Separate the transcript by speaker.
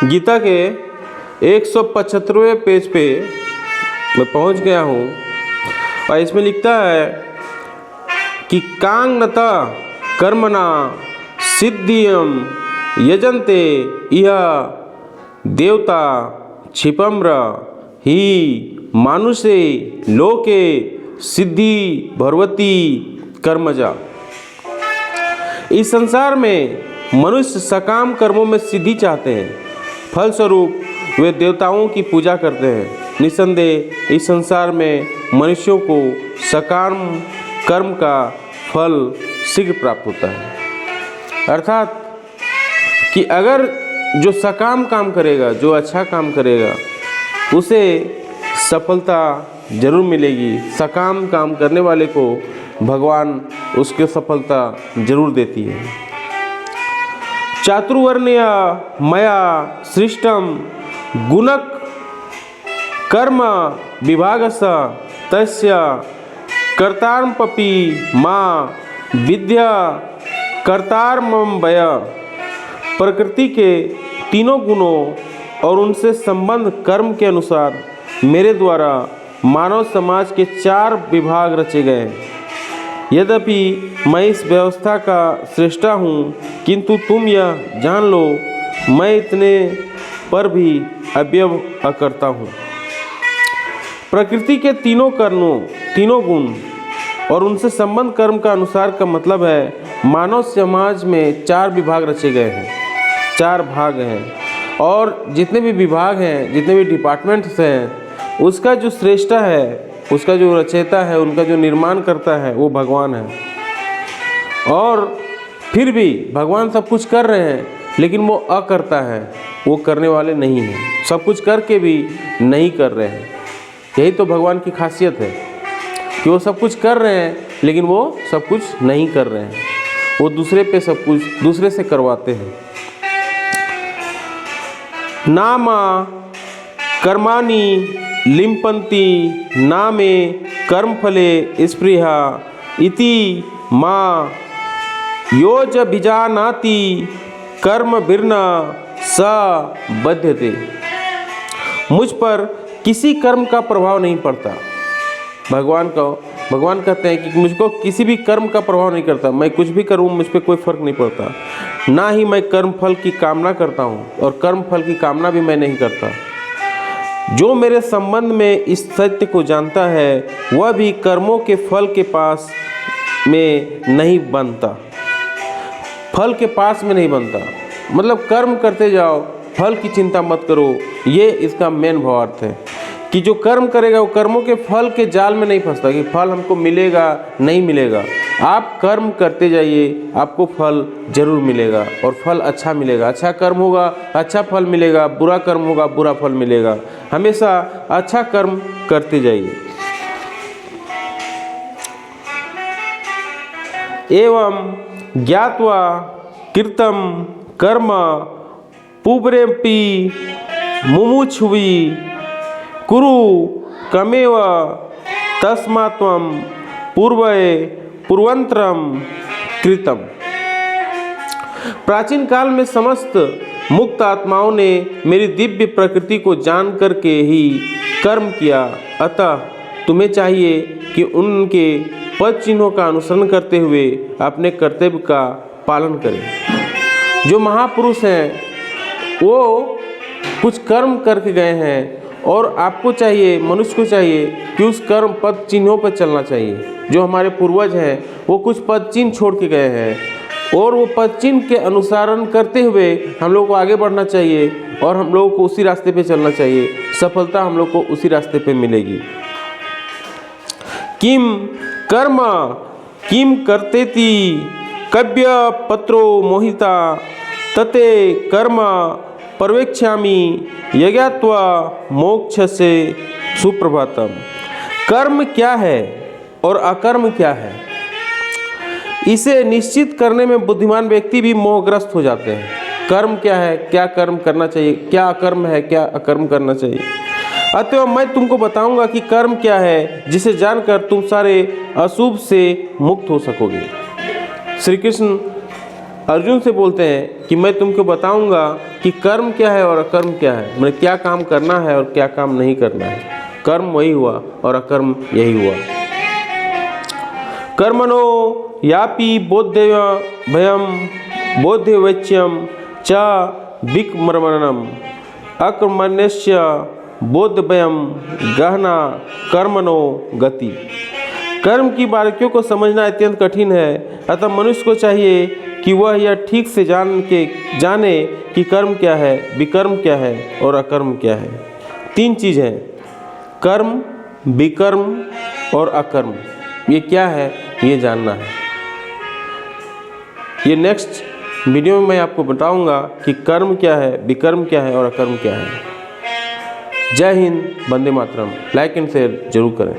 Speaker 1: गीता के 175वें पेज पे मैं पहुंच गया हूं और इसमें लिखता है कि कांगनता कर्मणा सिद्धियम यजन्ते इह देवता क्षिपम्र ही मानुषे लोके सिद्धि भगवती कर्मजा। इस संसार में मनुष्य सकाम कर्मों में सिद्धि चाहते हैं, फलस्वरूप वे देवताओं की पूजा करते हैं। निसंदेह इस संसार में मनुष्यों को सकाम कर्म का फल शीघ्र प्राप्त होता है। अर्थात कि अगर जो सकाम काम करेगा, जो अच्छा काम करेगा, उसे सफलता जरूर मिलेगी। सकाम काम करने वाले को भगवान उसके सफलता जरूर देती है। चातुर्वर्ण्य मया सृष्टम गुणक कर्म विभागस तस्य कर्तारमपि मां विद्या कर्तारमं वय। प्रकृति के तीनों गुणों और उनसे संबंध कर्म के अनुसार मेरे द्वारा मानव समाज के 4 विभाग रचे गए हैं। यद्यपि मैं इस व्यवस्था का श्रेष्ठा हूँ, किंतु तुम यह जान लो मैं इतने पर भी अव्यव अकर्ता हूँ। प्रकृति के तीनों गुण और उनसे संबंध कर्म का अनुसार का मतलब है मानव समाज में 4 विभाग रचे गए हैं, 4 भाग हैं। और जितने भी विभाग हैं, जितने भी डिपार्टमेंट्स हैं, उसका जो श्रेष्ठा है, उसका जो रचयिता है, उनका जो निर्माण करता है वो भगवान है। और फिर भी भगवान सब कुछ कर रहे हैं, लेकिन वो अकर्ता है, वो करने वाले नहीं हैं। सब कुछ करके भी नहीं कर रहे हैं। यही तो भगवान की खासियत है कि वो सब कुछ कर रहे हैं, लेकिन वो सब कुछ नहीं कर रहे हैं। वो दूसरे पे सब कुछ दूसरे से करवाते हैं। नामा कर्माणि लिम्पन्ति नामे कर्मफले स्पृहा इति मां योज बीजानाति कर्म बिर्न स बध्यते। मुझ पर किसी कर्म का प्रभाव नहीं पड़ता। भगवान कहते हैं कि मुझको किसी भी कर्म का प्रभाव नहीं करता। मैं कुछ भी करूँ, मुझ पर कोई फर्क नहीं पड़ता। ना ही मैं कर्म फल की कामना करता हूँ और कर्म फल की कामना भी मैं नहीं करता। जो मेरे संबंध में इस सत्य को जानता है, वह भी कर्मों के फल के पास में नहीं बनता। फल के पास में नहीं बनता मतलब कर्म करते जाओ, फल की चिंता मत करो। ये इसका मेन भावार्थ है कि जो कर्म करेगा वो कर्मों के फल के जाल में नहीं फंसता कि फल हमको मिलेगा नहीं मिलेगा। आप कर्म करते जाइए, आपको फल जरूर मिलेगा और फल अच्छा मिलेगा। अच्छा कर्म होगा, अच्छा फल मिलेगा। बुरा कर्म होगा, बुरा फल मिलेगा। हमेशा अच्छा कर्म करते जाइए। एवं ज्ञात्वा कृतं कर्म पुब्रेपि मुमुक्षुवि कुरु कमेव तस्मात्वं पूर्वंतरम कृतम। प्राचीन काल में समस्त मुक्त आत्माओं ने मेरी दिव्य प्रकृति को जान करके ही कर्म किया। अतः तुम्हें चाहिए कि उनके पद चिन्हों का अनुसरण करते हुए अपने कर्तव्य का पालन करें। जो महापुरुष हैं वो कुछ कर्म करके गए हैं और आपको चाहिए, मनुष्य को चाहिए कि उस कर्म पद चिन्हों पर चलना चाहिए। जो हमारे पूर्वज हैं वो कुछ पद चिन्ह छोड़ के गए हैं और वो पद चिन्ह के अनुसरण करते हुए हम लोग को आगे बढ़ना चाहिए और हम लोगों को उसी रास्ते पे चलना चाहिए। सफलता हम लोग को उसी रास्ते पे मिलेगी। किम कर्म किम करतेति कव्य पत्रो मोहिता तते कर्म पर्यवेक्ष्यामि यज्ञात्वा मोक्ष से सुप्रभातम। कर्म क्या है और अकर्म क्या है, इसे निश्चित करने में बुद्धिमान व्यक्ति भी मोहग्रस्त हो जाते हैं। कर्म क्या है, क्या कर्म करना चाहिए, क्या अकर्म है, क्या अकर्म करना चाहिए। अतः मैं तुमको बताऊंगा कि कर्म क्या है, जिसे जानकर तुम सारे अशुभ से मुक्त हो सकोगे। श्री कृष्ण अर्जुन से बोलते हैं कि मैं तुमको बताऊंगा कि कर्म क्या है और अकर्म क्या है, मतलब क्या काम करना है और क्या काम नहीं करना है। कर्म वही हुआ और अकर्म यही हुआ। कर्मणो यापि बोध्यय भयम बोध्यवच्यम च विकर्मणम अकर्मण्यस्य बोधभयम गहना कर्मणो गति। कर्म की बारीकियों को समझना अत्यंत कठिन है, अतः मनुष्य को चाहिए कि वह यह ठीक से जाने कि कर्म क्या है, विकर्म क्या है और अकर्म क्या है। 3 चीज़ हैं, कर्म, विकर्म और अकर्म। ये क्या है ये जानना है। ये नेक्स्ट वीडियो में मैं आपको बताऊंगा कि कर्म क्या है, विकर्म क्या है और अकर्म क्या है। जय Hind, Vande Mataram. Like and share जरूर करें।